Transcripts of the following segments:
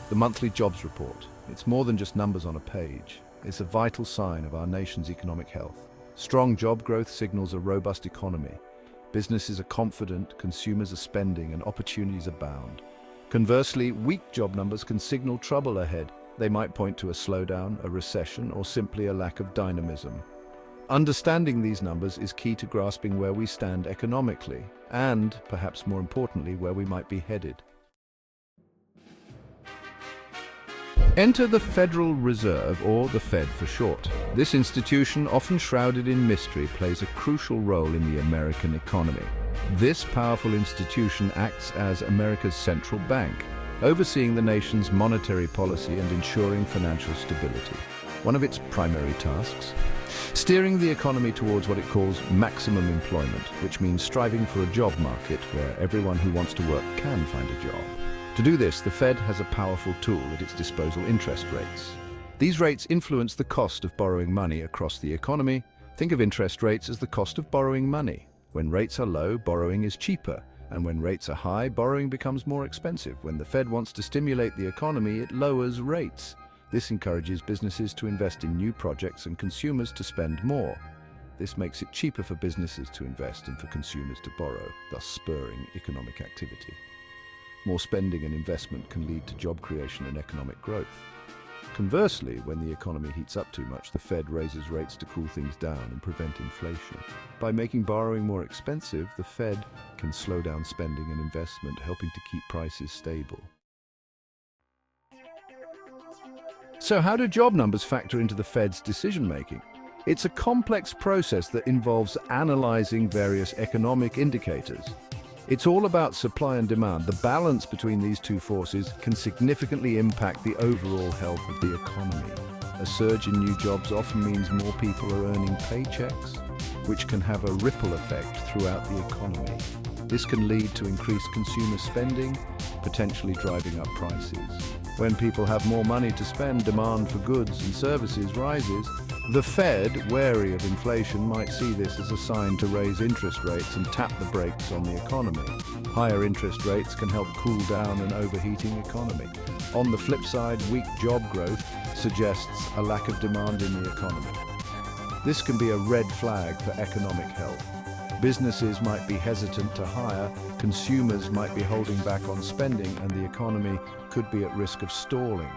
The monthly jobs report. It's more than just numbers on a page. It's a vital sign of our nation's economic health. Strong job growth signals a robust economy. Businesses are confident, consumers are spending, and opportunities abound. Conversely, weak job numbers can signal trouble ahead. They might point to a slowdown, a recession, or simply a lack of dynamism. Understanding these numbers is key to grasping where we stand economically, and, perhaps more importantly, where we might be headed. Enter the Federal Reserve, or the Fed for short. This institution, often shrouded in mystery, plays a crucial role in the American economy. This powerful institution acts as America's central bank, overseeing the nation's monetary policy and ensuring financial stability. One of its primary tasks, steering the economy towards what it calls maximum employment, which means striving for a job market where everyone who wants to work can find a job. To do this, the Fed has a powerful tool at its disposal: interest rates. These rates influence the cost of borrowing money across the economy. Think of interest rates as the cost of borrowing money. When rates are low, borrowing is cheaper, and when rates are high, borrowing becomes more expensive. When the Fed wants to stimulate the economy, it lowers rates. This encourages businesses to invest in new projects and consumers to spend more. This makes it cheaper for businesses to invest and for consumers to borrow, thus spurring economic activity. More spending and investment can lead to job creation and economic growth. Conversely, when the economy heats up too much, the Fed raises rates to cool things down and prevent inflation. By making borrowing more expensive, the Fed can slow down spending and investment, helping to keep prices stable. So how do job numbers factor into the Fed's decision-making? It's a complex process that involves analyzing various economic indicators. It's all about supply and demand. The balance between these two forces can significantly impact the overall health of the economy. A surge in new jobs often means more people are earning paychecks, which can have a ripple effect throughout the economy. This can lead to increased consumer spending, potentially driving up prices. When people have more money to spend, demand for goods and services rises. The Fed, wary of inflation, might see this as a sign to raise interest rates and tap the brakes on the economy. Higher interest rates can help cool down an overheating economy. On the flip side, weak job growth suggests a lack of demand in the economy. This can be a red flag for economic health. Businesses might be hesitant to hire, consumers might be holding back on spending, and the economy could be at risk of stalling.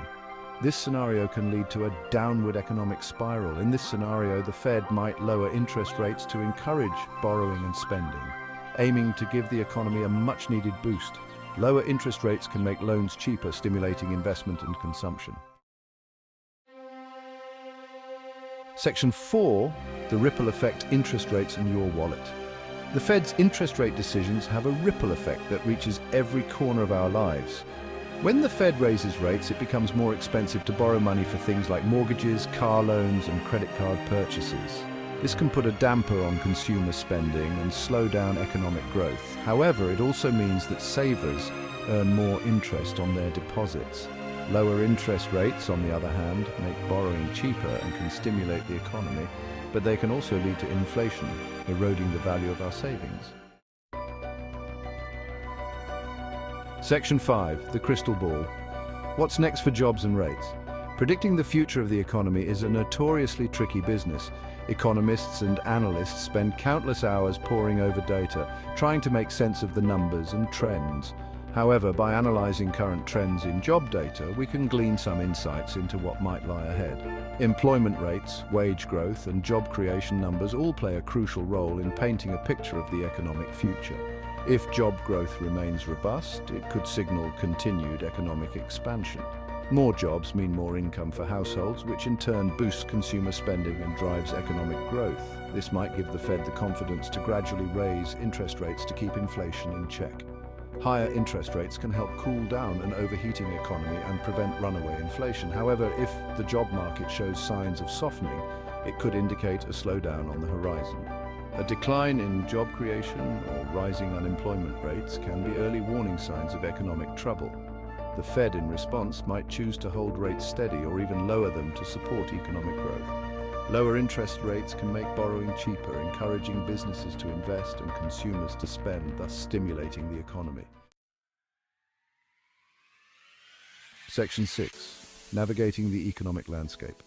This scenario can lead to a downward economic spiral. In this scenario, the Fed might lower interest rates to encourage borrowing and spending, aiming to give the economy a much-needed boost. Lower interest rates can make loans cheaper, stimulating investment and consumption. Section 4, the ripple effect: interest rates and your wallet. The Fed's interest rate decisions have a ripple effect that reaches every corner of our lives. When the Fed raises rates, it becomes more expensive to borrow money for things like mortgages, car loans, and credit card purchases. This can put a damper on consumer spending and slow down economic growth. However, it also means that savers earn more interest on their deposits. Lower interest rates, on the other hand, make borrowing cheaper and can stimulate the economy, but they can also lead to inflation, eroding the value of our savings. Section 5, the crystal ball. What's next for jobs and rates? Predicting the future of the economy is a notoriously tricky business. Economists and analysts spend countless hours poring over data, trying to make sense of the numbers and trends. However, by analyzing current trends in job data, we can glean some insights into what might lie ahead. Employment rates, wage growth, and job creation numbers all play a crucial role in painting a picture of the economic future. If job growth remains robust, it could signal continued economic expansion. More jobs mean more income for households, which in turn boosts consumer spending and drives economic growth. This might give the Fed the confidence to gradually raise interest rates to keep inflation in check. Higher interest rates can help cool down an overheating economy and prevent runaway inflation. However, if the job market shows signs of softening, it could indicate a slowdown on the horizon. A decline in job creation or rising unemployment rates can be early warning signs of economic trouble. The Fed, in response, might choose to hold rates steady or even lower them to support economic growth. Lower interest rates can make borrowing cheaper, encouraging businesses to invest and consumers to spend, thus stimulating the economy. Section 6. Navigating the economic landscape.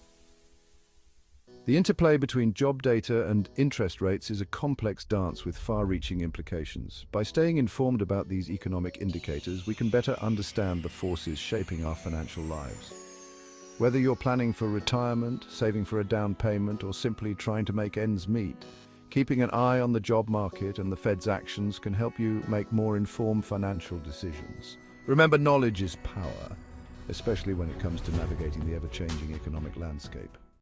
The interplay between job data and interest rates is a complex dance with far-reaching implications. By staying informed about these economic indicators, we can better understand the forces shaping our financial lives. Whether you're planning for retirement, saving for a down payment, or simply trying to make ends meet, keeping an eye on the job market and the Fed's actions can help you make more informed financial decisions. Remember, knowledge is power, especially when it comes to navigating the ever-changing economic landscape.